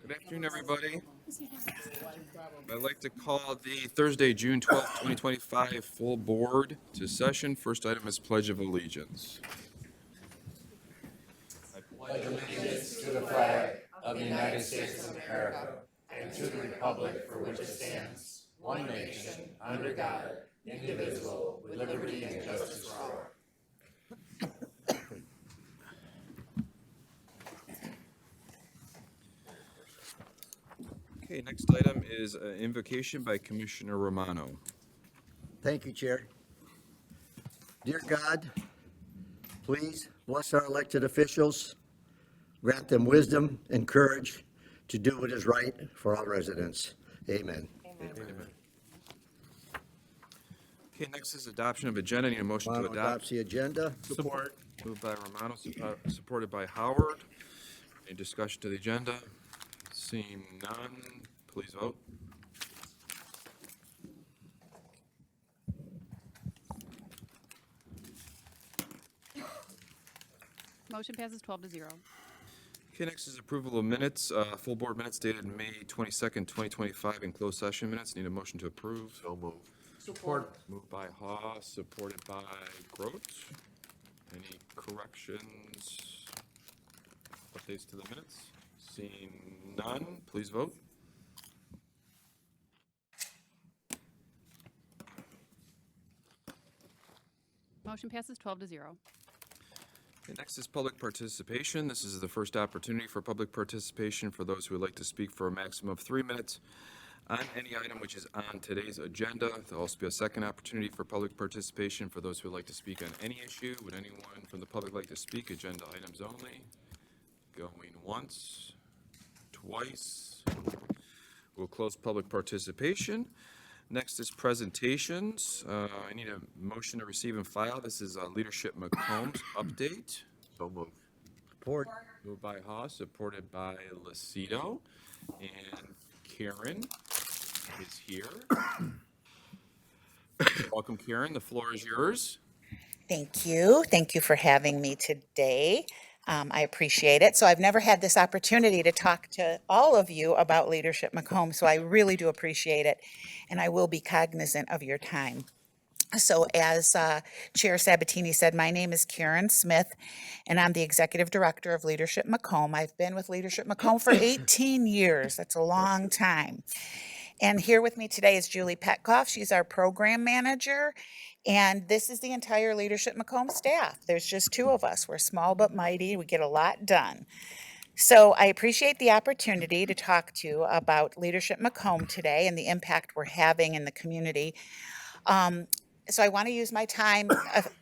Good afternoon, everybody. I'd like to call the Thursday, June 12th, 2025 full board to session. First item is Pledge of Allegiance. Pledge allegiance to the flag of the United States of America and to the republic for which it stands, one nation, under God, indivisible, with liberty and justice for all. Okay, next item is invocation by Commissioner Romano. Thank you, Chair. Dear God, please bless our elected officials, grant them wisdom and courage to do what is right for all residents. Amen. Amen. Okay, next is adoption of agenda. Need a motion to Romano adopt. adopts the agenda. Support. Moved by Romano, supported by Howard. Any discussion to the agenda? Seeing none, please vote. Motion passes 12-0. Okay, next is approval of minutes, full board minutes dated May 22nd, 2025, in closed session minutes. Need a motion to approve. So moved. Support. Moved by Haw, supported by Grote. Any corrections, updates to the minutes? Seeing none, please vote. Motion passes 12-0. Okay, next is public participation. This is the first opportunity for public participation for those who would like to speak for a maximum of 3 minutes on any item which is on today's agenda. There'll also be a second opportunity for public participation for those who would like to speak on any issue. Would anyone from the public like to speak? Agenda items only. Going once, twice. We'll close public participation. Next is presentations. I need a motion to receive and file. This is Leadership Macomb's update. So moved. Support. Moved by Haas, supported by Lucido. And Karen is here. Welcome, Karen. The floor is yours. Thank you. Thank you for having me today. I appreciate it. So I've never had this opportunity to talk to all of you about Leadership Macomb, so I really do appreciate it, and I will be cognizant of your time. So as Chair Sabatini said, my name is Karen Smith, and I'm the Executive Director of Leadership Macomb. I've been with Leadership Macomb for 18 years. That's a long time. And here with me today is Julie Petkoff. She's our program manager. And this is the entire Leadership Macomb staff. There's just two of us. We're small but mighty. We get a lot done. So I appreciate the opportunity to talk to you about Leadership Macomb today and the impact we're having in the community. So I want to use my time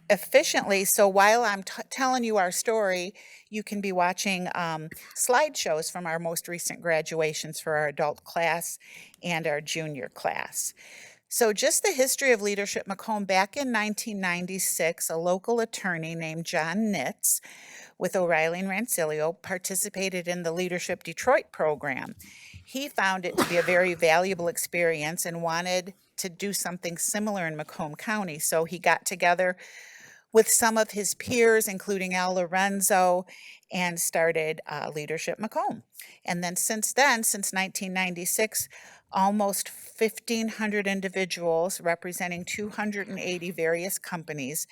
efficiently. So while I'm telling you our story, you can be watching slideshows from our most recent graduations for our adult class and our junior class. So just the history of Leadership Macomb. Back in 1996, a local attorney named John Nitz with O'Reilly and Rancilio participated in the Leadership Detroit program. He found it to be a very valuable experience and wanted to do something similar in Macomb County. So he got together with some of his peers, including Al Lorenzo, and started Leadership Macomb. And then, since 1996, almost 1,500 individuals representing 280 various companies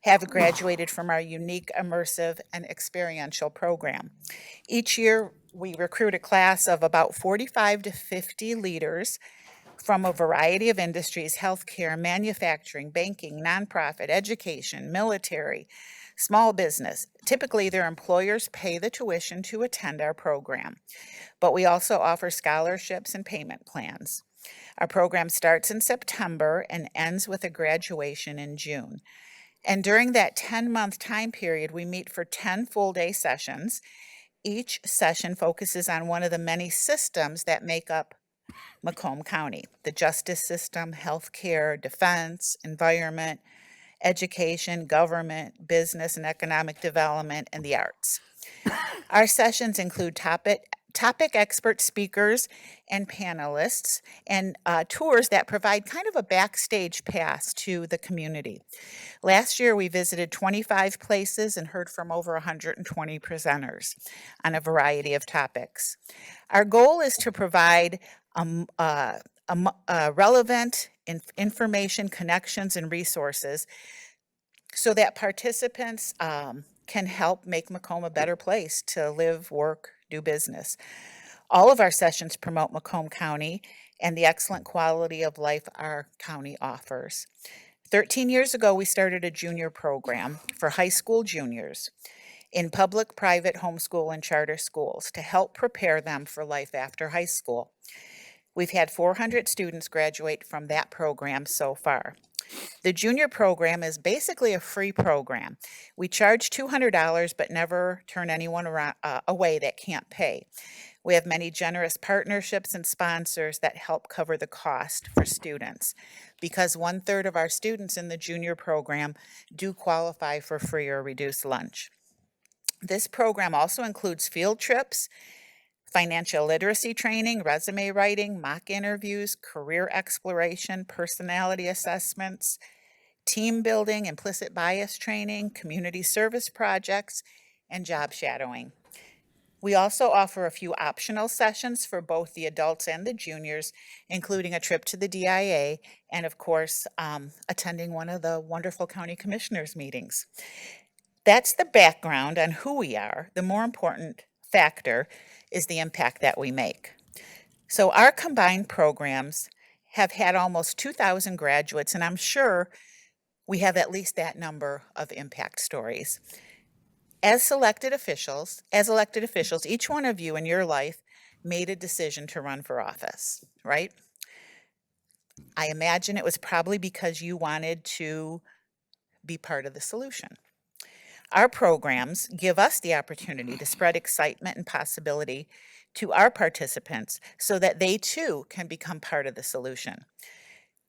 have graduated from our unique, immersive, and experiential program. Each year, we recruit a class of about 45 to 50 leaders from a variety of industries: healthcare, manufacturing, banking, nonprofit, education, military, small business. Typically, their employers pay the tuition to attend our program, but we also offer scholarships and payment plans. Our program starts in September and ends with a graduation in June. And during that 10-month time period, we meet for 10 full-day sessions. Each session focuses on one of the many systems that make up Macomb County: the justice system, healthcare, defense, environment, education, government, business and economic development, and the arts. Our sessions include topic expert speakers and panelists, and tours that provide kind of a backstage pass to the community. Last year, we visited 25 places and heard from over 120 presenters on a variety of topics. Our goal is to provide relevant information, connections, and resources so that participants can help make Macomb a better place to live, work, do business. All of our sessions promote Macomb County and the excellent quality of life our county offers. 13 years ago, we started a junior program for high school juniors in public, private, homeschool, and charter schools to help prepare them for life after high school. We've had 400 students graduate from that program so far. The junior program is basically a free program. We charge $200 but never turn anyone away that can't pay. We have many generous partnerships and sponsors that help cover the cost for students, because 1/3 of our students in the junior program do qualify for free or reduced lunch. This program also includes field trips, financial literacy training, resume writing, mock interviews, career exploration, personality assessments, team building, implicit bias training, community service projects, and job shadowing. We also offer a few optional sessions for both the adults and the juniors, including a trip to the DIA and, of course, attending one of the wonderful county commissioners meetings. That's the background on who we are. The more important factor is the impact that we make. So our combined programs have had almost 2,000 graduates, and I'm sure we have at least that number of impact stories. As elected officials, each one of you in your life made a decision to run for office, right? I imagine it was probably because you wanted to be part of the solution. Our programs give us the opportunity to spread excitement and possibility to our participants so that they too can become part of the solution.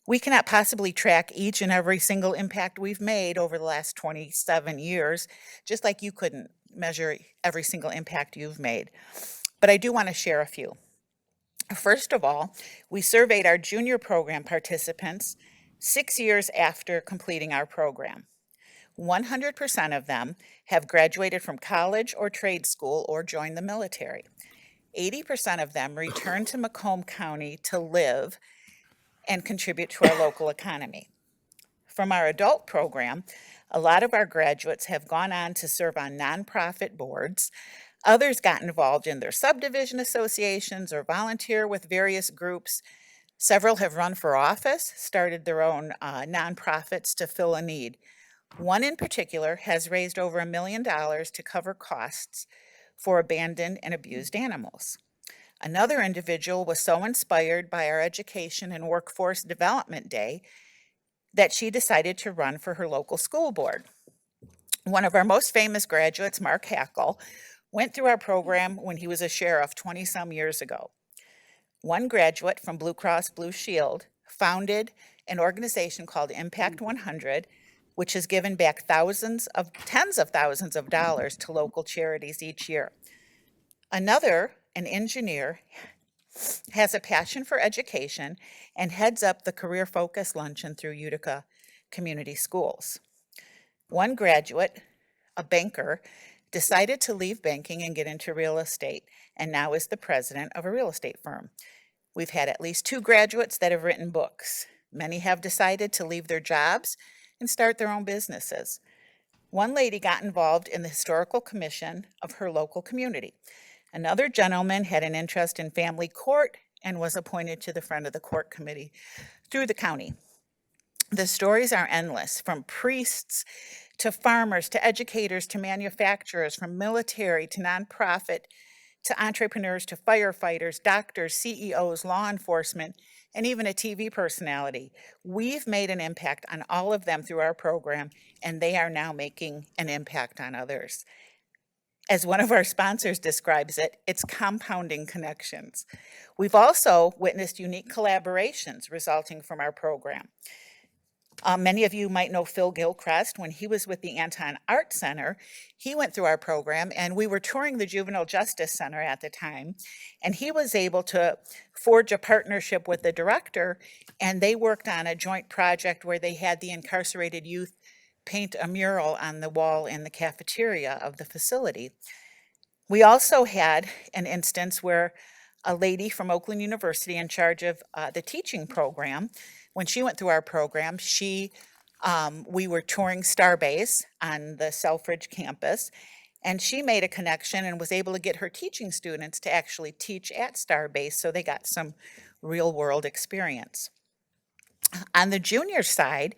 We cannot possibly track each and every single impact we've made over the last 27 years, just like you couldn't measure every single impact you've made. But I do want to share a few. First of all, we surveyed our junior program participants 6 years after completing our program. 100% of them have graduated from college or trade school or joined the military. 80% of them returned to Macomb County to live and contribute to our local economy. From our adult program, a lot of our graduates have gone on to serve on nonprofit boards. Others got involved in their subdivision associations or volunteer with various groups. Several have run for office, started their own nonprofits to fill a need. One in particular has raised over $1 million to cover costs for abandoned and abused animals. Another individual was so inspired by our Education and Workforce Development Day that she decided to run for her local school board. One of our most famous graduates, Mark Hackle, went through our program when he was a sheriff 20-some years ago. One graduate from Blue Cross Blue Shield founded an organization called Impact 100, which has given back tens of thousands of dollars to local charities each year. Another, an engineer, has a passion for education and heads up the Career Focus Luncheon through Utica Community Schools. One graduate, a banker, decided to leave banking and get into real estate, and now is the president of a real estate firm. We've had at least 2 graduates that have written books. Many have decided to leave their jobs and start their own businesses. One lady got involved in the historical commission of her local community. Another gentleman had an interest in family court and was appointed to the front of the court committee through the county. The stories are endless, from priests to farmers to educators to manufacturers, from military to nonprofit to entrepreneurs to firefighters, doctors, CEOs, law enforcement, and even a TV personality. We've made an impact on all of them through our program, and they are now making an impact on others. As one of our sponsors describes it, it's compounding connections. We've also witnessed unique collaborations resulting from our program. Many of you might know Phil Gilchrist. When he was with the Anton Art Center, he went through our program, and we were touring the Juvenile Justice Center at the time, and he was able to forge a partnership with the director, and they worked on a joint project where they had the incarcerated youth paint a mural on the wall in the cafeteria of the facility. We also had an instance where a lady from Oakland University in charge of the teaching program, when she went through our program, we were touring Starbase on the Selfridge campus, and she made a connection and was able to get her teaching students to actually teach at Starbase, so they got some real world experience. On the junior side,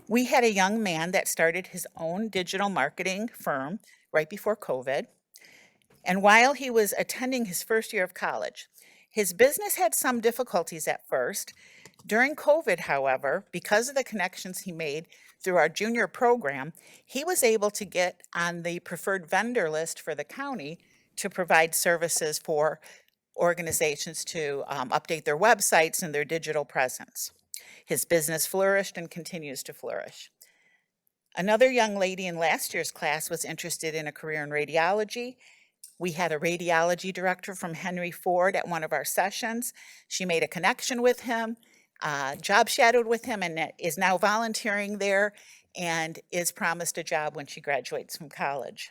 we had a young man that started his own digital marketing firm right before COVID. And while he was attending his first year of college, his business had some difficulties at first. During COVID, however, because of the connections he made through our junior program, he was able to get on the preferred vendor list for the county to provide services for organizations to update their websites and their digital presence. His business flourished and continues to flourish. Another young lady in last year's class was interested in a career in radiology. We had a radiology director from Henry Ford at one of our sessions. She made a connection with him, job shadowed with him, and is now volunteering there and is promised a job when she graduates from college.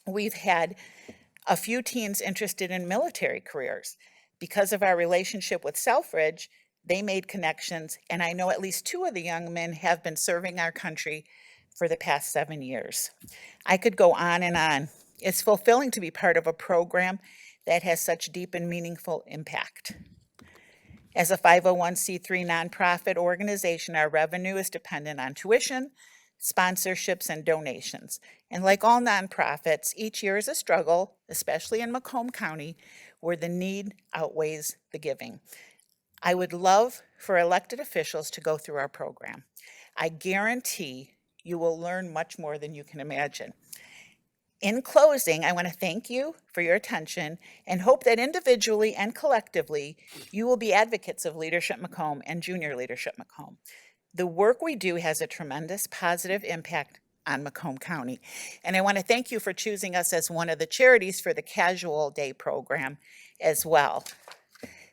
We've had a few teens interested in military careers. Because of our relationship with Selfridge, they made connections, and I know at least 2 of the young men have been serving our country for the past 7 years. I could go on and on. It's fulfilling to be part of a program that has such deep and meaningful impact. As a 501c3 nonprofit organization, our revenue is dependent on tuition, sponsorships, and donations. And like all nonprofits, each year is a struggle, especially in Macomb County, where the need outweighs the giving. I would love for elected officials to go through our program. I guarantee you will learn much more than you can imagine. In closing, I want to thank you for your attention and hope that individually and collectively, you will be advocates of Leadership Macomb and Junior Leadership Macomb. The work we do has a tremendous positive impact on Macomb County. And I want to thank you for choosing us as one of the charities for the Casual Day program as well.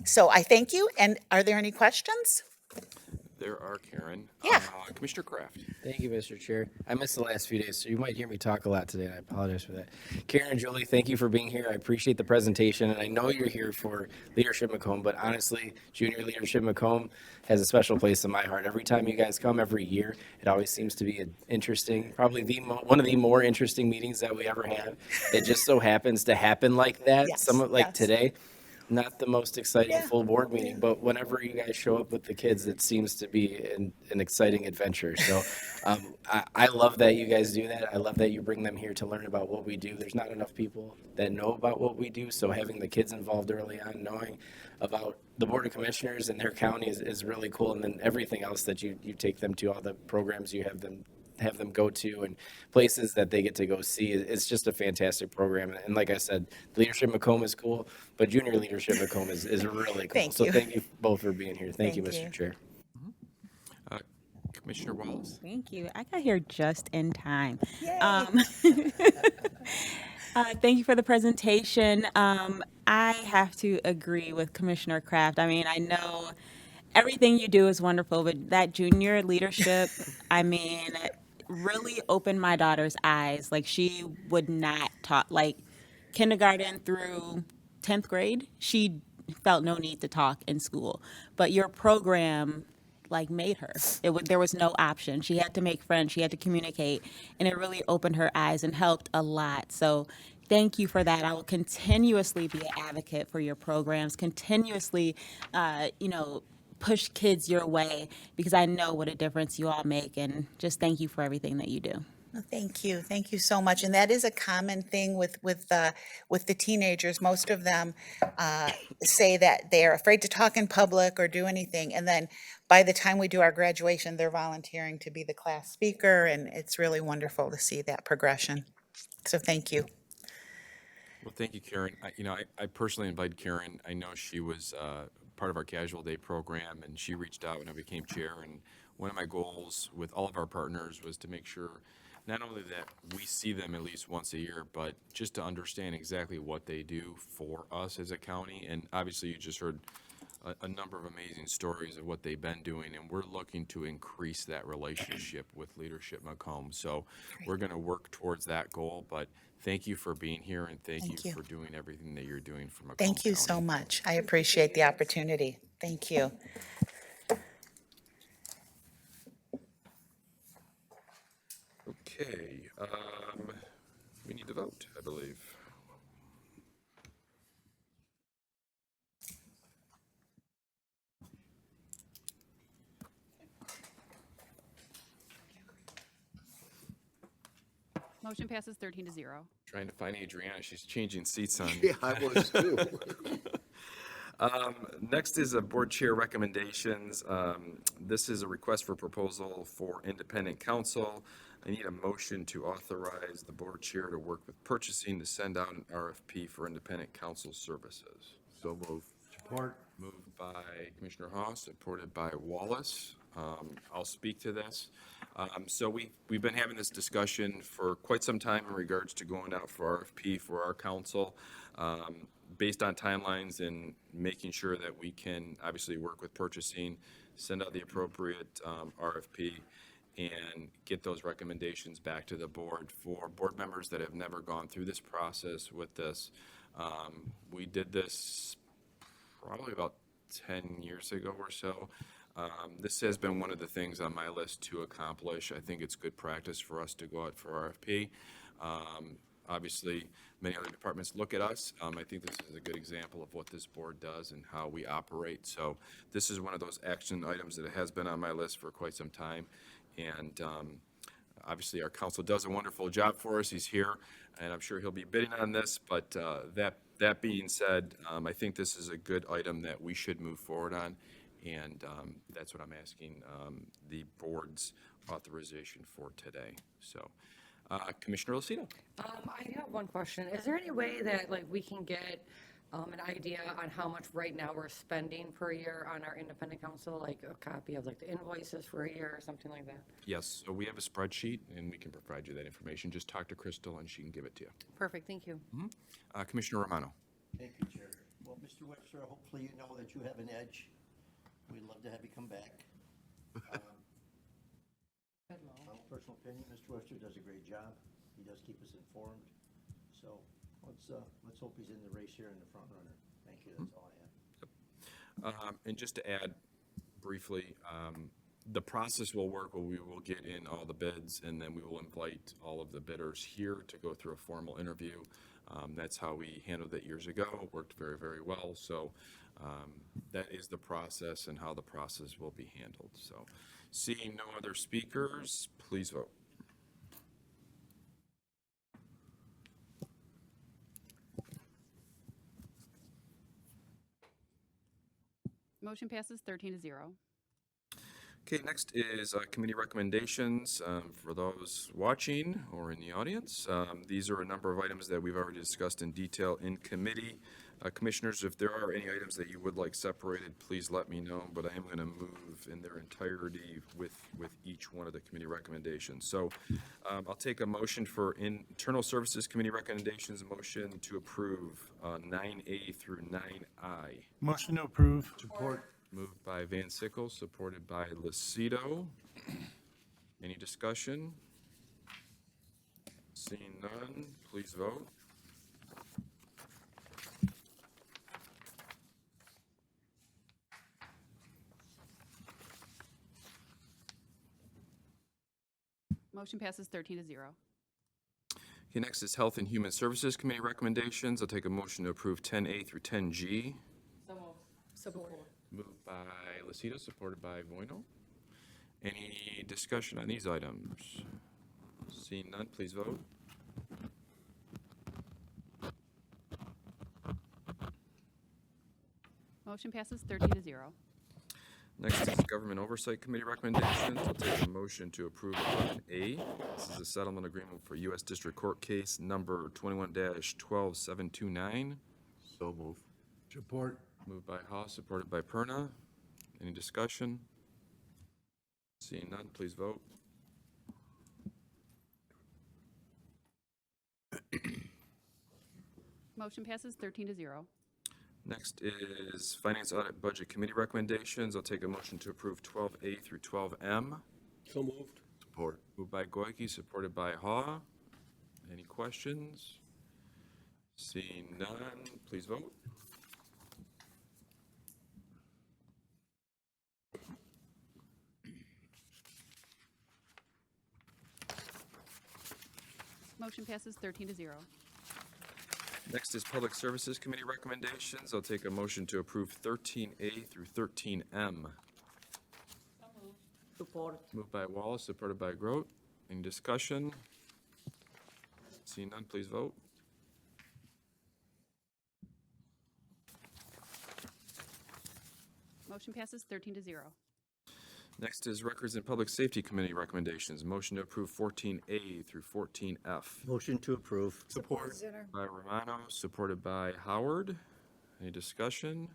So I thank you, and are there any questions? There are, Karen. Yeah. Commissioner Kraft. Thank you, Mr. Chair. I missed the last few days, so you might hear me talk a lot today, and I apologize for that. Karen and Julie, thank you for being here. I appreciate the presentation, and I know you're here for Leadership Macomb, but honestly, Junior Leadership Macomb has a special place in my heart. Every time you guys come, every year, it always seems to be an interesting, probably one of the more interesting meetings that we ever have. It just so happens to happen like that, Yes, like yes. today. Not the most exciting Yeah. full board meeting, but whenever you guys show up with the kids, it seems to be an exciting adventure. So I love that you guys do that. I love that you bring them here to learn about what we do. There's not enough people that know about what we do. So having the kids involved early on, knowing about the Board of Commissioners and their county is really cool. And then everything else that you take them to, all the programs you have them go to and places that they get to go see. It's just a fantastic program. And like I said, Leadership Macomb is cool, but Junior Leadership Macomb is really cool. Thank So you. thank you both for being here. Thank you, Thank Mr. you. Chair. Commissioner Wallace. Thank you. I got here just in time. Yay. Thank you for the presentation. I have to agree with Commissioner Kraft. I mean, I know everything you do is wonderful, but that junior leadership, I mean, really opened my daughter's eyes. Like, she would not talk, like, kindergarten through 10th grade, she felt no need to talk in school. But your program like made her. There was no option. She had to make friends. She had to communicate, and it really opened her eyes and helped a lot. So thank you for that. I will continuously be an advocate for your programs, continuously, push kids your way, because I know what a difference you all make, and just thank you for everything that you do. Well, thank you. Thank you so much. And that is a common thing with the teenagers. Most of them say that they are afraid to talk in public or do anything. And then by the time we do our graduation, they're volunteering to be the class speaker. And it's really wonderful to see that progression. So thank you. Well, thank you, Karen. I personally invited Karen. I know she was part of our Casual Day program, and she reached out when I became chair and one of my goals with all of our partners was to make sure not only that we see them at least once a year, but just to understand exactly what they do for us as a county. And obviously, you just heard a number of amazing stories of what they've been doing, and we're looking to increase that relationship with Leadership Macomb. So we're going to work towards that goal, but thank you for being here, and thank Thank you you. for doing everything that you're doing for Macomb Thank you so County. much. I appreciate the opportunity. Thank you. Okay, we need to vote, I believe. Motion passes 13 to 0. Trying to find Adriana, she's changing seats on. Yeah, I was too. Next is a board chair recommendations. This is a request for proposal for independent counsel. I need a motion to authorize the board chair to work with purchasing to send out an RFP for independent counsel services. So moved. Support. Moved by Commissioner Haas, supported by Wallace. I'll speak to this. So we've been having this discussion for quite some time in regards to going out for RFP for our council, based on timelines and making sure that we can obviously work with purchasing, send out the appropriate RFP, and get those recommendations back to the board. For board members that have never gone through this process with this, we did this probably about 10 years ago or so. This has been one of the things on my list to accomplish. I think it's good practice for us to go out for RFP. Obviously, many other departments look at us. I think this is a good example of what this board does and how we operate. So this is one of those action items that has been on my list for quite some time. And obviously, our counsel does a wonderful job for us. He's here, and I'm sure he'll be bidding on this. But that being said, I think this is a good item that we should move forward on. And that's what I'm asking the board's authorization for today. So, Commissioner Lucido. I have one question. Is there any way that like we can get an idea on how much right now we're spending per year on our independent counsel, like a copy of like the invoices for a year or something like that? Yes, so we have a spreadsheet, and we can provide you that information. Just talk to Crystal, and she can give it to you. Perfect, thank you. Commissioner Romano. Thank you, Chair. Well, Mr. Webster, hopefully you know that you have an edge. We'd love to have you come back. My personal opinion, Mr. Webster does a great job. He does keep us informed. So let's hope he's in the race here in the front runner. Thank you, that's all I have. And just to add briefly, the process will work where we will get in all the bids, and then we will invite all of the bidders here to go through a formal interview. That's how we handled it years ago. It worked very, very well. So that is the process and how the process will be handled. So seeing no other speakers, please vote. Motion passes 13 to 0. Okay, next is committee recommendations for those watching or in the audience. These are a number of items that we've already discussed in detail in committee. Commissioners, if there are any items that you would like separated, please let me know, but I am going to move in their entirety with each one of the committee recommendations. So I'll take a motion for Internal Services Committee recommendations, a motion to approve 9A through 9I. Motion to approve. Support. Moved by Van Sickle, supported by Lucido. Any discussion? Seeing none, please vote. Motion passes 13 to 0. Okay, next is Health and Human Services Committee recommendations. I'll take a motion to approve 10A through 10G. Support. Moved by Lucido, supported by Voino. Any discussion on these items? Seeing none, please vote. Motion passes 13 to 0. Next is Government Oversight Committee recommendations. I'll take a motion to approve 11A. This is a settlement agreement for U.S. District Court case number 21-12729. So move. Support. Moved by Haas, supported by Perna. Any discussion? Seeing none, please vote. Motion passes 13 to 0. Next is Finance Audit Budget Committee recommendations. I'll take a motion to approve 12A through 12M. So moved. Support. Moved by Goike, supported by Haw. Any questions? Seeing none, please vote. Motion passes 13 to 0. Next is Public Services Committee recommendations. I'll take a motion to approve 13A through 13M. Support. Moved by Wallace, supported by Grote. Any discussion? Seeing none, please vote. Motion passes 13 to 0. Next is Records and Public Safety Committee recommendations. Motion to approve 14A through 14F. Motion to approve. Support. By Romano, supported by Howard. Any discussion?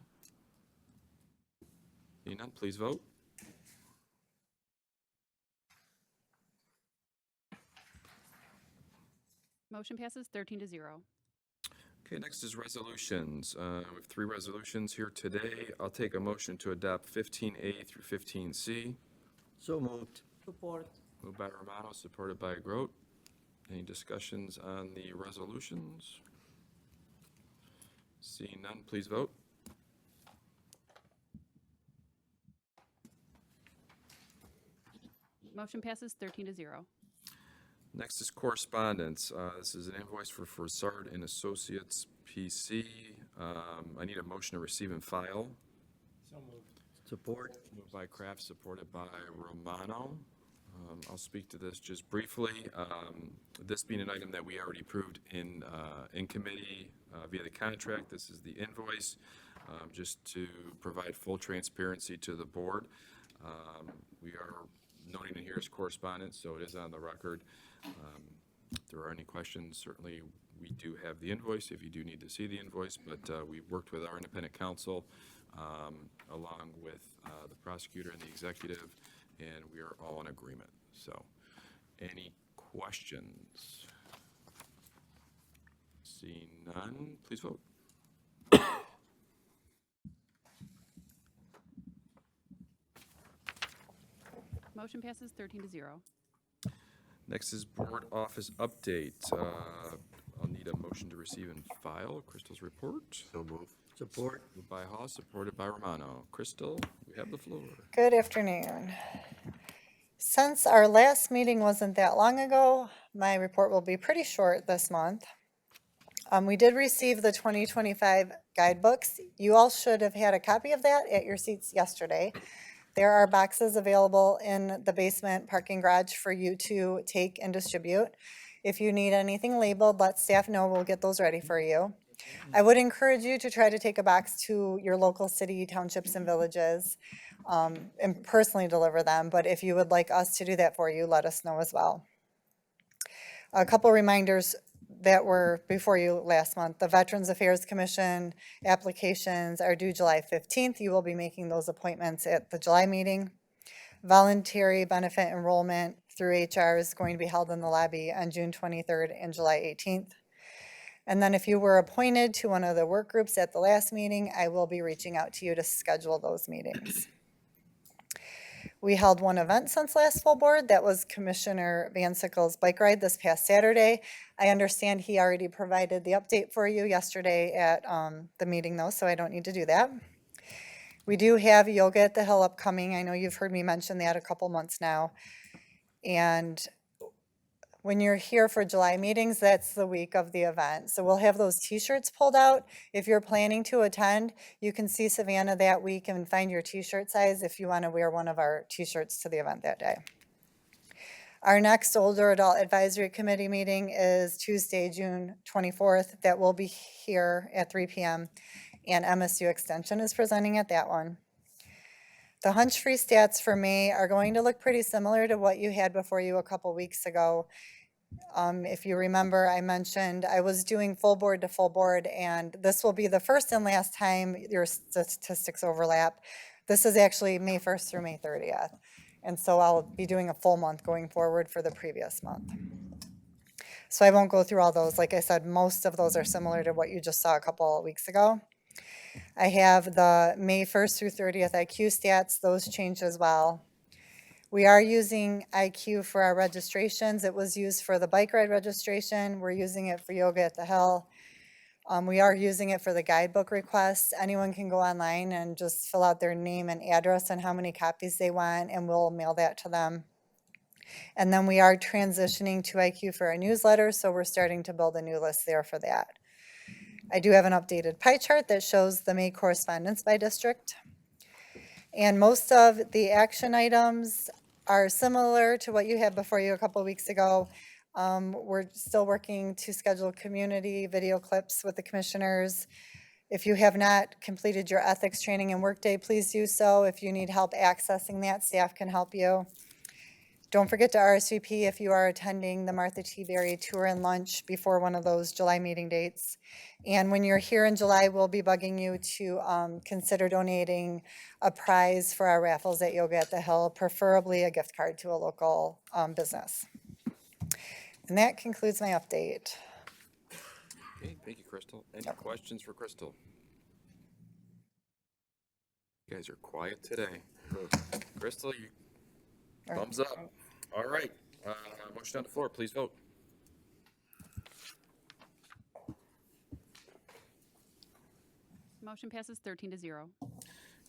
Seeing none, please vote. Motion passes 13 to 0. Okay, next is resolutions. We have 3 resolutions here today. I'll take a motion to adopt 15A through 15C. So moved. Support. Moved by Romano, supported by Grote. Any discussions on the resolutions? Seeing none, please vote. Motion passes 13 to 0. Next is correspondence. This is an invoice for Forsard and Associates PC. I need a motion to receive and file. So moved. Support. Moved by Kraft, supported by Romano. I'll speak to this just briefly. This being an item that we already approved in committee via the contract. This is the invoice, just to provide full transparency to the board. We are noting it here as correspondence, so it is on the record. If there are any questions, certainly we do have the invoice if you do need to see the invoice, but we worked with our independent counsel along with the prosecutor and the executive, and we are all in agreement. So, any questions? Seeing none, please vote. Motion passes 13 to 0. Next is board office update. I'll need a motion to receive and file Crystal's report. So moved. Support. Moved by Haas, supported by Romano. Crystal, you have the floor. Good afternoon. Since our last meeting wasn't that long ago, my report will be pretty short this month. We did receive the 2025 guidebooks. You all should have had a copy of that at your seats yesterday. There are boxes available in the basement parking garage for you to take and distribute. If you need anything labeled, let staff know. We'll get those ready for you. I would encourage you to try to take a box to your local city, townships, and villages and personally deliver them. But if you would like us to do that for you, let us know as well. A couple reminders that were before you last month. The Veterans Affairs Commission applications are due July 15th. You will be making those appointments at the July meeting. Voluntary benefit enrollment through HR is going to be held in the lobby on June 23rd and July 18th. And then if you were appointed to one of the work groups at the last meeting, I will be reaching out to you to schedule those meetings. We held one event since last full board. That was Commissioner Van Sickle's bike ride this past Saturday. I understand he already provided the update for you yesterday at the meeting though, so I don't need to do that. We do have Yoga at the Hill upcoming. I know you've heard me mention that a couple months now. And when you're here for July meetings, that's the week of the event. So we'll have those t-shirts pulled out. If you're planning to attend, you can see Savannah that week and find your t-shirt size if you want to wear one of our t-shirts to the event that day. Our next Older Adult Advisory Committee meeting is Tuesday, June 24th. That will be here at 3 p.m. And MSU Extension is presenting at that one. The hunch-free stats for May are going to look pretty similar to what you had before you a couple weeks ago. If you remember, I mentioned I was doing full board to full board, and this will be the first and last time your statistics overlap. This is actually May 1st through May 30th. And so I'll be doing a full month going forward for the previous month. So I won't go through all those. Like I said, most of those are similar to what you just saw a couple of weeks ago. I have the May 1st through 30th IQ stats. Those changed as well. We are using IQ for our registrations. It was used for the bike ride registration. We're using it for Yoga at the Hill. We are using it for the guidebook requests. Anyone can go online and just fill out their name and address and how many copies they want, and we'll mail that to them. And then we are transitioning to IQ for our newsletter, so we're starting to build a new list there for that. I do have an updated pie chart that shows the May correspondence by district. And most of the action items are similar to what you had before you a couple of weeks ago. We're still working to schedule community video clips with the commissioners. If you have not completed your ethics training and workday, please do so. If you need help accessing that, staff can help you. Don't forget to RSVP if you are attending the Martha T. Berry Tour and Lunch before one of those July meeting dates. And when you're here in July, we'll be bugging you to consider donating a prize for our raffles at Yoga at the Hill, preferably a gift card to a local business. And that concludes my update. Okay, thank you, Crystal. Any questions for Crystal? You guys are quiet today. Crystal, you thumbs up. All right. Motion on the floor, please vote. Motion passes 13-0.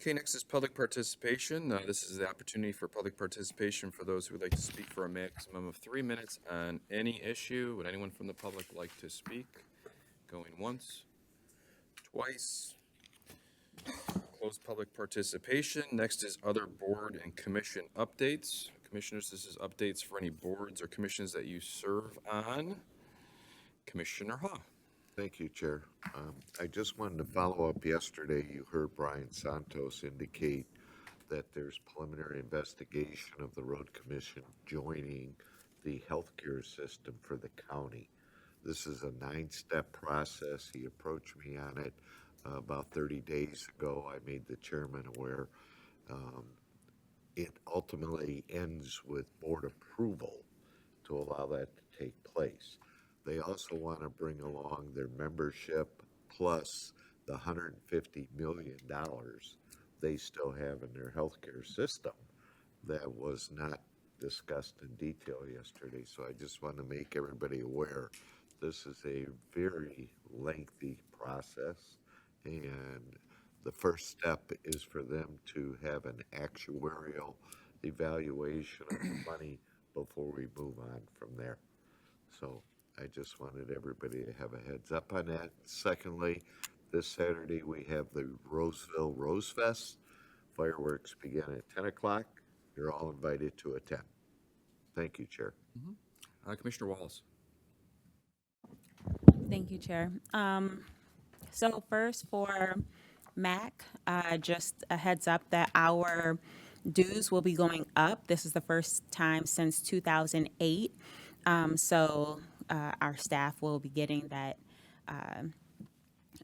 Okay, next is public participation. This is the opportunity for public participation for those who would like to speak for a maximum of 3 minutes on any issue. Would anyone from the public like to speak? Going once, twice. Close public participation. Next is other board and commission updates. Commissioners, this is updates for any boards or commissions that you serve on. Commissioner Ha. Thank you, Chair. I just wanted to follow up. Yesterday, you heard Brian Santos indicate that there's preliminary investigation of the road commission joining the healthcare system for the county. This is a 9-step process. He approached me on it about 30 days ago. I made the chairman aware. It ultimately ends with board approval to allow that to take place. They also want to bring along their membership plus the $150 million they still have in their healthcare system that was not discussed in detail yesterday. So I just want to make everybody aware this is a very lengthy process, and the first step is for them to have an actuarial evaluation of the money before we move on from there. So I just wanted everybody to have a heads up on that. Secondly, this Saturday we have the Roseville Rose Fest. Fireworks begin at 10 o'clock. You're all invited to attend. Thank you, Chair. Commissioner Wallace. Thank you, Chair. So first for MAC, just a heads up that our dues will be going up. This is the first time since 2008. So our staff will be getting that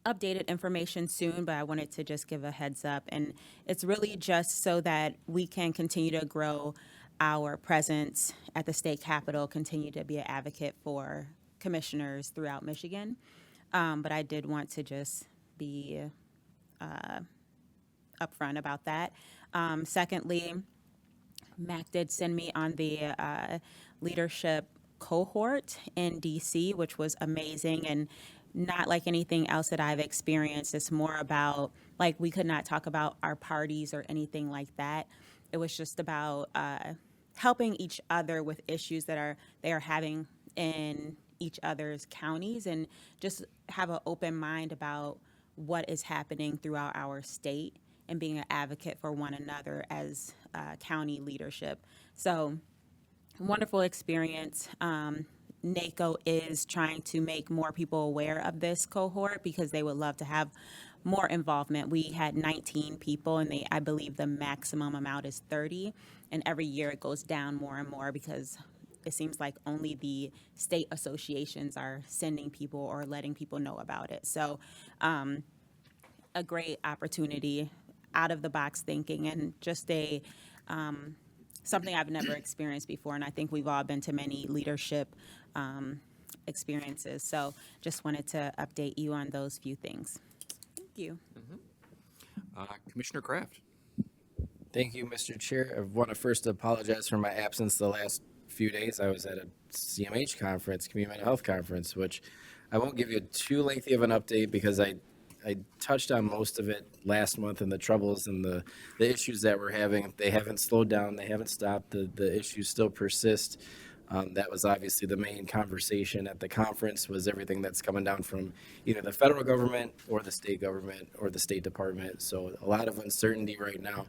updated information soon, but I wanted to just give a heads up. And it's really just so that we can continue to grow our presence at the state capitol, continue to be an advocate for commissioners throughout Michigan. But I did want to just be upfront about that. Secondly, Mac did send me on the leadership cohort in DC, which was amazing and not like anything else that I've experienced. It's more about, like, we could not talk about our parties or anything like that. It was just about helping each other with issues that they are having in each other's counties, and just have an open mind about what is happening throughout our state and being an advocate for one another as county leadership. So wonderful experience. NACO is trying to make more people aware of this cohort because they would love to have more involvement. We had 19 people, and I believe the maximum amount is 30. And every year it goes down more and more because it seems like only the state associations are sending people or letting people know about it. So a great opportunity, out of the box thinking, and just a something I've never experienced before, and I think we've all been to many leadership experiences. So just wanted to update you on those few things. Thank you. Commissioner Kraft. Thank you, Mr. Chair. I want to first apologize for my absence the last few days. I was at a CMH conference, Community Mental Health Conference, which I won't give you too lengthy of an update because I touched on most of it last month and the troubles and the issues that we're having. They haven't slowed down. They haven't stopped. The issues still persist. That was obviously the main conversation at the conference, was everything that's coming down from either the federal government or the state government or the State Department. So a lot of uncertainty right now.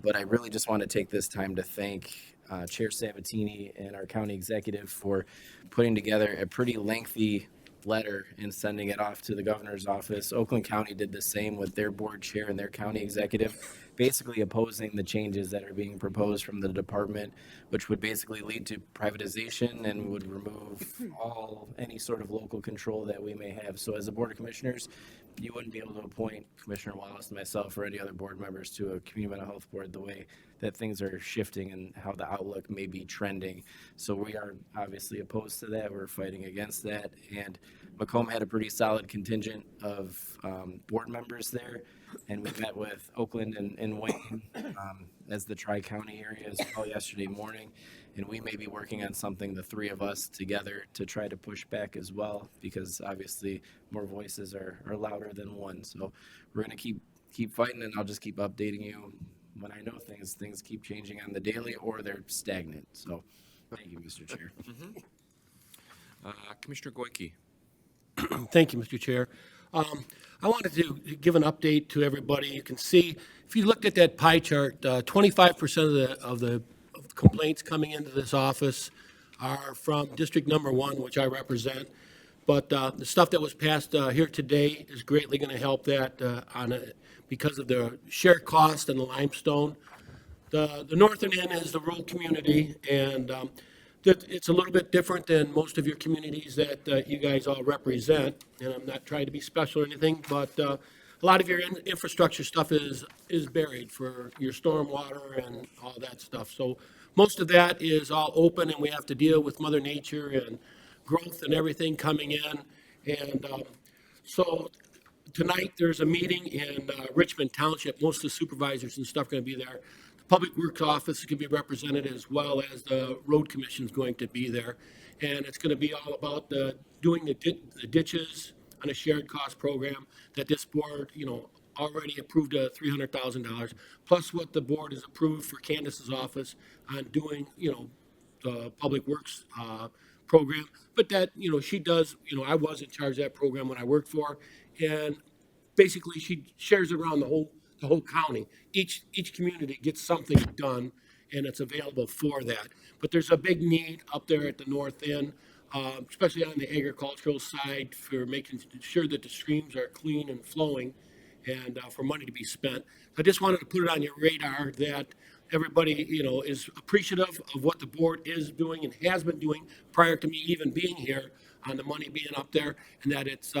But I really just want to take this time to thank Chair Sabatini and our county executive for putting together a pretty lengthy letter and sending it off to the governor's office. Oakland County did the same with their board chair and their county executive, basically opposing the changes that are being proposed from the department, which would basically lead to privatization and would remove any sort of local control that we may have. So as a board of commissioners, you wouldn't be able to appoint Commissioner Wallace, myself, or any other board members to a community mental health board the way that things are shifting and how the outlook may be trending. So we are obviously opposed to that. We're fighting against that. And Macomb had a pretty solid contingent of board members there. And we met with Oakland and Wayne as the Tri-County area as well yesterday morning. And we may be working on something, the three of us together, to try to push back as well, because obviously more voices are louder than one. So we're going to keep fighting, and I'll just keep updating you when I know things keep changing on the daily or they're stagnant. So thank you, Mr. Chair. Commissioner Goyke. Thank you, Mr. Chair. I wanted to give an update to everybody. You can see, if you looked at that pie chart, 25% of the complaints coming into this office are from District Number 1, which I represent. But the stuff that was passed here today is greatly going to help that because of the shared cost and the limestone. The northern end is the rural community, and it's a little bit different than most of your communities that you guys all represent. And I'm not trying to be special or anything, but a lot of your infrastructure stuff is buried for your stormwater and all that stuff. So most of that is all open, and we have to deal with Mother Nature and growth and everything coming in. And so tonight there's a meeting in Richmond Township. Most of the supervisors and stuff are going to be there. The Public Works Office is going to be represented, as well as the Road Commission is going to be there. And it's going to be all about doing the ditches on a shared cost program that this board, already approved $300,000, plus what the board has approved for Candace's office on doing, the Public Works program. But that, she does, I was in charge of that program when I worked for her, and basically she shares around the whole county. Each community gets something done, and it's available for that. But there's a big need up there at the north end, especially on the agricultural side, for making sure that the streams are clean and flowing, and for money to be spent. I just wanted to put it on your radar that everybody, is appreciative of what the board is doing and has been doing prior to me even being here, on the money being up there, and that it's,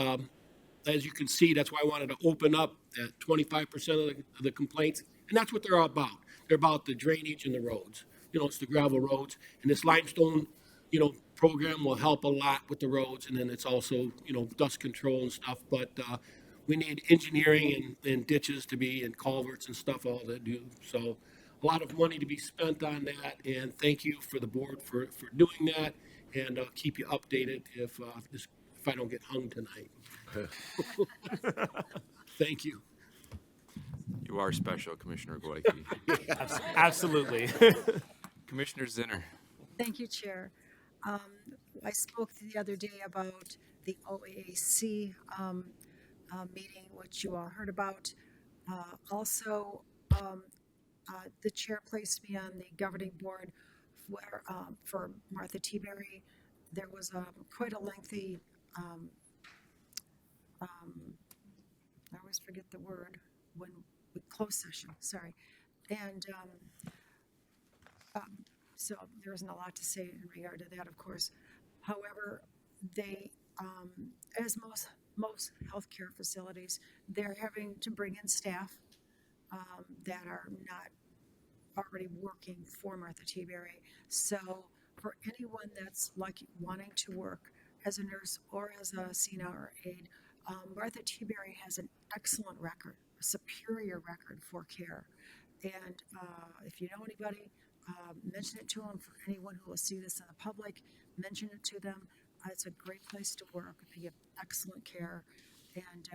as you can see, that's why I wanted to open up that 25% of the complaints, and that's what they're all about. They're about the drainage and the roads. It's the gravel roads, and this limestone, program will help a lot with the roads, and then it's also, dust control and stuff. But we need engineering and ditches to be, and culverts and stuff all to do. So a lot of money to be spent on that, and thank you for the board for doing that, and I'll keep you updated if I don't get hung tonight. Thank you. You are special, Commissioner Goyke. Absolutely. Commissioner Zinner. Thank you, Chair. I spoke the other day about the OAC meeting, which you all heard about. Also, the chair placed me on the governing board for Martha Teaberry. There was quite a lengthy, I always forget the word, closed session, sorry. And so there isn't a lot to say in regard to that, of course. However, they, as most healthcare facilities, they're having to bring in staff that are not already working for Martha T. Berry. So for anyone that's like wanting to work as a nurse or as a CNR aide, Martha T. Berry has an excellent record, a superior record for care. And if you know anybody, mention it to them. For anyone who will see this in the public, mention it to them. It's a great place to work. They give excellent care, and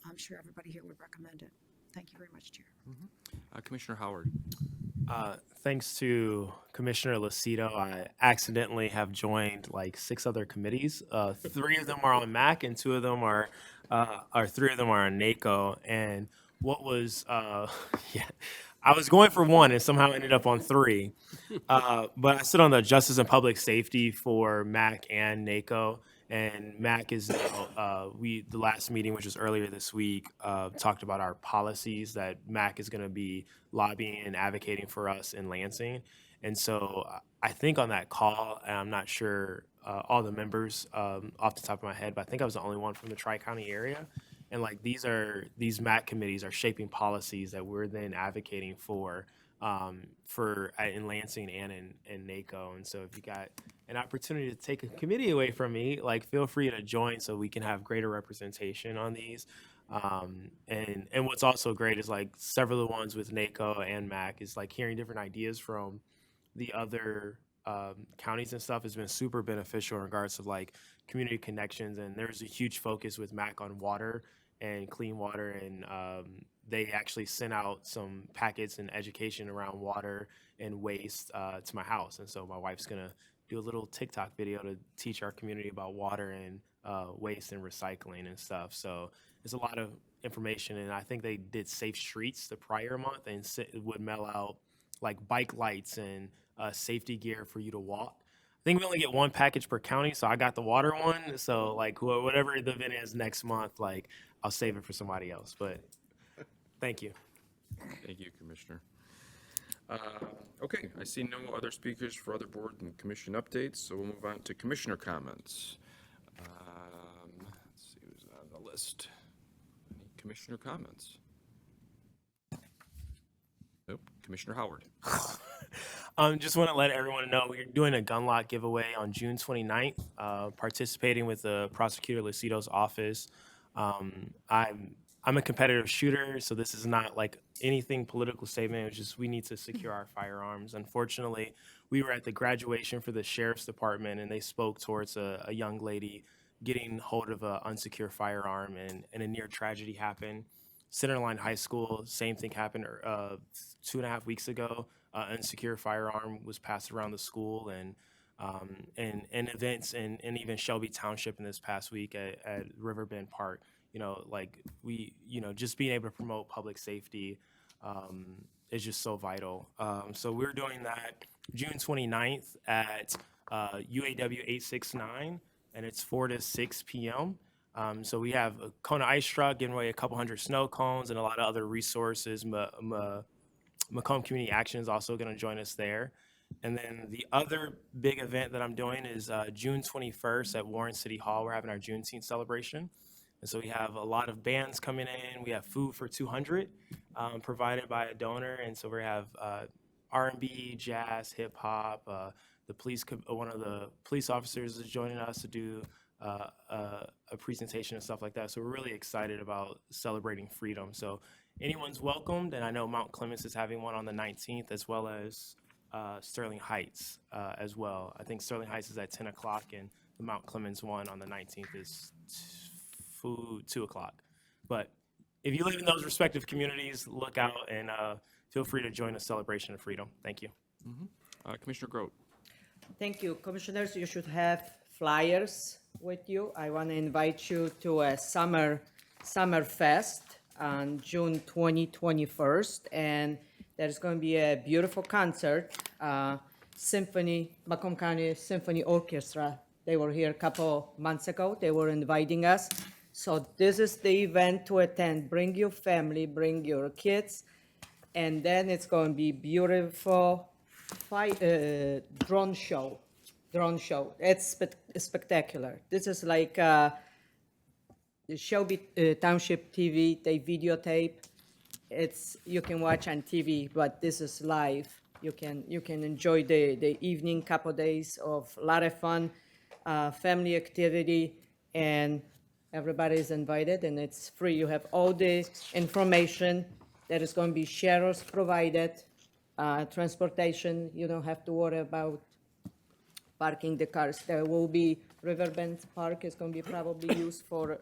I'm sure everybody here would recommend it. Thank you very much, Chair. Commissioner Howard. Thanks to Commissioner Lucido, I accidentally have joined like 6 other committees. 3 of them are on MAC, and 2 of them are, or 3 of them are on NACO. And what was, yeah, I was going for 1 and somehow ended up on 3. But I sit on the Justice and Public Safety for MAC and NACO. And MAC is, the last meeting, which was earlier this week, talked about our policies that MAC is going to be lobbying and advocating for us in Lansing. And so I think on that call, and I'm not sure all the members off the top of my head, but I think I was the only one from the Tri-County area. And like these MAC committees are shaping policies that we're then advocating for in Lansing and in NACO. And so if you got an opportunity to take a committee away from me, like feel free to join so we can have greater representation on these. And what's also great is like several of the ones with NACO and MAC is like hearing different ideas from the other counties and stuff has been super beneficial in regards to like community connections. And there's a huge focus with MAC on water and clean water, and they actually sent out some packets and education around water and waste to my house. And so my wife's gonna do a little TikTok video to teach our community about water and waste and recycling and stuff. So there's a lot of information, and I think they did Safe Streets the prior month and would mail out like bike lights and safety gear for you to walk. I think we only get 1 package per county, so I got the water one. So like whatever the event is next month, like I'll save it for somebody else. But thank you. Thank you, Commissioner. Okay, I see no other speakers for other board and commission updates, so we'll move on to commissioner comments. Let's see who's on the list. Any commissioner comments? Nope. Commissioner Howard. Just want to let everyone know we're doing a gun lot giveaway on June 29th, participating with the prosecutor Lucido's office. I'm a competitive shooter, so this is not like anything political statement. It's just we need to secure our firearms. Unfortunately, we were at the graduation for the sheriff's department, and they spoke towards a young lady getting hold of an unsecured firearm, and a near tragedy happened. Centerline High School, same thing happened 2.5 weeks ago. Unsecured firearm was passed around the school, and events and even Shelby Township in this past week at Riverbend Park. You know, like just being able to promote public safety is just so vital. So we're doing that June 29th at UAW 869, and it's 4 to 6 p.m. So we have a Kona ice truck giving away a couple hundred snow cones and a lot of other resources. Macomb Community Action is also going to join us there. And then the other big event that I'm doing is June 21st at Warren City Hall. We're having our Juneteenth celebration. And so we have a lot of bands coming in. We have food for 200 provided by a donor. And so we have R&B, jazz, hip hop. One of the police officers is joining us to do a presentation and stuff like that. So we're really excited about celebrating freedom. So anyone's welcomed. And I know Mount Clemens is having one on the 19th, as well as Sterling Heights as well. I think Sterling Heights is at 10 o'clock, and the Mount Clemens one on the 19th is 2 o'clock. But if you live in those respective communities, look out and feel free to join the celebration of freedom. Thank you. Commissioner Grote. Thank you. Commissioners, you should have flyers with you. I want to invite you to a Summer Fest on June 21st, and there's going to be a beautiful concert. Macomb County Symphony Orchestra. They were here a couple months ago. They were inviting us. So this is the event to attend. Bring your family, bring your kids, and then it's going to be beautiful drone show. It's spectacular. This is like the Shelby Township TV. They videotape it's, you can watch on TV, but this is live. You can enjoy the evening, couple days of a lot of fun, family activity, and everybody's invited, and it's free. You have all the information that is going to be sharers provided, transportation. You don't have to worry about parking the cars. There will be Riverbend Park is going to be probably used for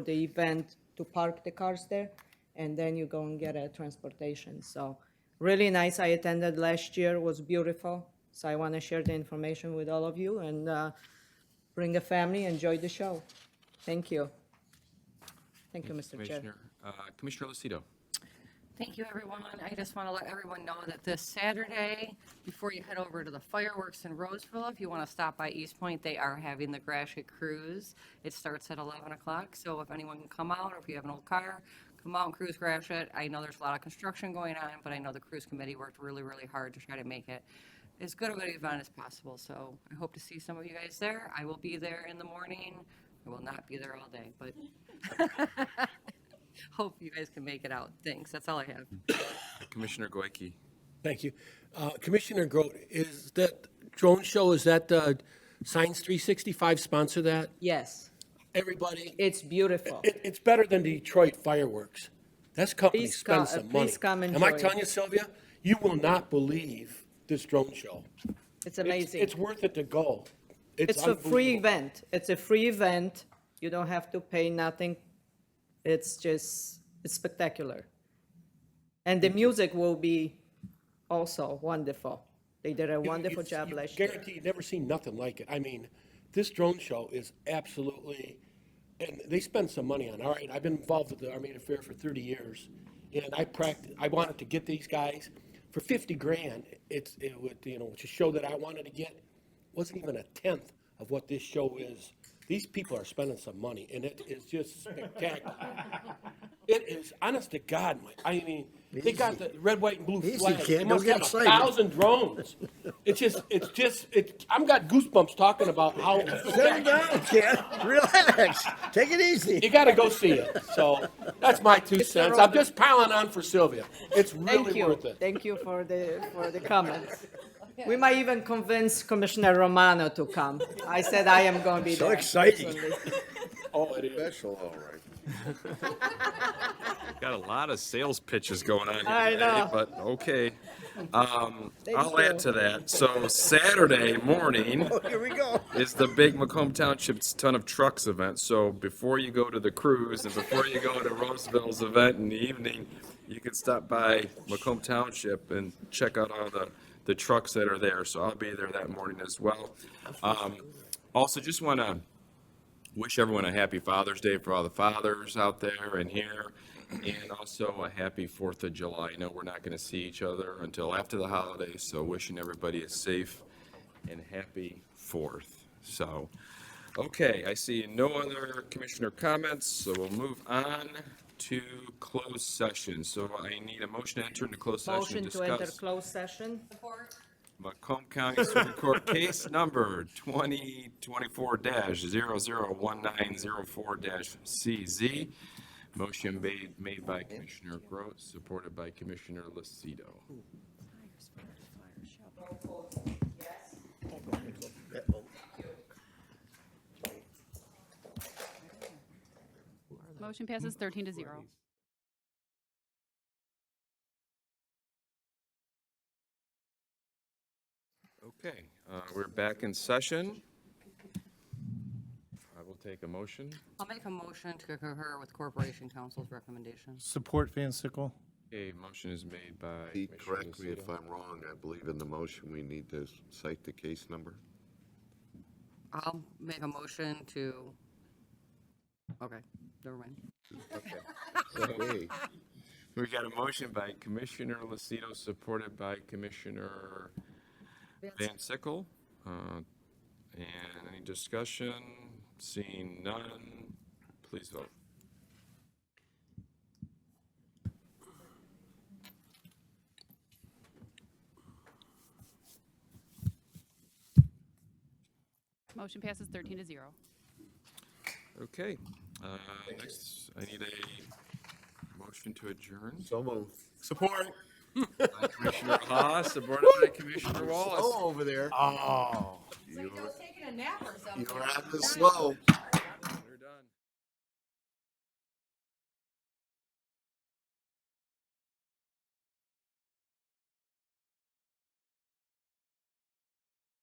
the event to park the cars there, and then you go and get a transportation. So really nice. I attended last year, was beautiful. So I want to share the information with all of you and bring a family, enjoy the show. Thank you. Thank you, Mr. Chair. Commissioner. Commissioner Lucido. Thank you, everyone. I just want to let everyone know that this Saturday, before you head over to the fireworks in Roseville, if you want to stop by East Point, they are having the Gratiot Cruise. It starts at 11 o'clock, so if anyone can come out, or if you have an old car, come out and cruise Gratiot. I know there's a lot of construction going on, but I know the cruise committee worked really, really hard to try to make it as good of an event as possible. So I hope to see some of you guys there. I will be there in the morning. I will not be there all day, but hope you guys can make it out. Thanks. That's all I have. Commissioner Goike. Thank you. Commissioner Grote, is that drone show, is that Science 365 sponsor that? Yes, Everybody, it's beautiful. it's better than Detroit fireworks. That's company Please spend come- some money. please come Am I enjoy telling it. you, Sylvia? You will not believe this drone show. It's amazing. It's worth it to go. It's a free unbelievable. event. It's a free event. You don't have to pay nothing. It's spectacular. And the music will be also wonderful. They did a wonderful job You last year. guarantee you've never seen nothing like it. I mean, this drone show is absolutely, and they spend some money on it. All right, I've been involved with the Army Fair for 30 years, and I wanted to get these guys for 50 grand. It would, it's a show that I wanted to get. Wasn't even a tenth of what this show is. These people are spending some money, and it is just spectacular. It is, honest to God, Mike. I mean, they got the red, white, and blue Easy, flag. kid. They Don't must get have excited. 1,000 drones. I've got goosebumps talking about how. Settle down, kid. Relax. Take it easy. You got to go see it. So that's my 2 cents. I'm just piling on for Sylvia. It's Thank really you. worth it. Thank you for the comments. We might even convince Commissioner Romano to come. I said I am going to be So there. exciting. personally. Oh, it is. Special, all right. Got a lot of sales pitches going on here I today, know. but okay. I'll you. add to that. So Saturday morning Oh, here we go. is the big Macomb Township's Ton of Trucks event. So before you go to the cruise and before you go to Roseville's event in the evening, you can stop by Macomb Township and check out all the trucks that are there. So I'll be there that morning as well. Also, just want to wish everyone a happy Father's Day for all the fathers out there and here, and also a happy 4th of July. I know we're not going to see each other until after the holidays, so wishing everybody a safe and happy 4th. So, okay, I see no other commissioner comments, so we'll move on to closed session. So I need a motion to enter into closed session Motion to to enter discuss closed session. Macomb County Circuit Court case number 2024-001904-CZ. Motion made by Commissioner Grote, supported by Commissioner Lucido. Motion passes 13-0. Okay, we're back in session. I will take a motion. I'll make a motion to concur with Corporation Counsel's recommendations. Support Van Sickle. A motion is made by Pete, Commissioner correct me if Lucido. I'm wrong, I believe in the motion we need to cite the case number. I'll make a motion to, okay, never mind. Okay. We got a motion by Commissioner Lucido, supported by Commissioner Van Sickle. And any discussion? Seeing none, please vote. Motion passes 13-0. Okay, next, I need a motion motion to adjourn? So moved. Support. By Commissioner Haas, supported by Commissioner Wallace. Over there. Oh. You were on the slow.